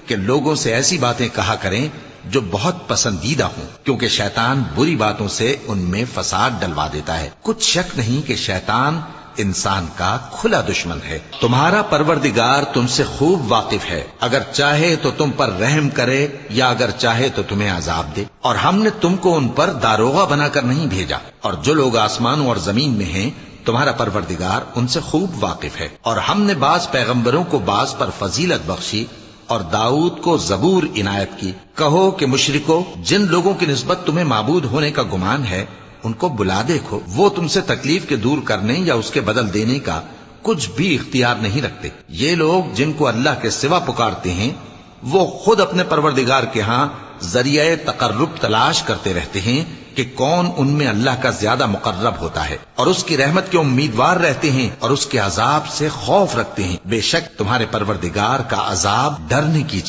کہ لوگوں سے ایسی باتیں کہا کریں جو بہت پسندیدہ ہوں، کیونکہ شیطان بری باتوں سے ان میں فساد ڈلوا دیتا ہے۔ کچھ شک نہیں کہ شیطان انسان کا کھلا دشمن ہے۔ تمہارا پروردگار تم سے خوب واقف ہے، اگر چاہے تو تم پر رحم کرے یا اگر چاہے تو تمہیں عذاب دے، اور ہم نے تم کو ان پر داروغہ بنا کر نہیں بھیجا، اور جو لوگ آسمانوں اور زمین میں ہیں تمہارا پروردگار ان سے خوب واقف ہے۔ اور ہم نے بعض پیغمبروں کو بعض پر فضیلت بخشی اور داؤد کو زبور عنایت کی۔ کہو کہ مشرکو، جن لوگوں کی نسبت تمہیں معبود ہونے کا گمان ہے ان کو بلا دیکھو، وہ تم سے تکلیف کے دور کرنے یا اس کے بدل دینے کا کچھ بھی اختیار نہیں رکھتے۔ یہ لوگ جن کو اللہ کے سوا پکارتے ہیں وہ خود اپنے پروردگار کے ہاں ذریعہ تقرب تلاش کرتے رہتے ہیں کہ کون ان میں اللہ کا زیادہ مقرب ہوتا ہے، اور اس کی رحمت کے امیدوار رہتے ہیں اور اس کے عذاب سے خوف رکھتے ہیں۔ بے شک تمہارے پروردگار کا عذاب ڈرنے کی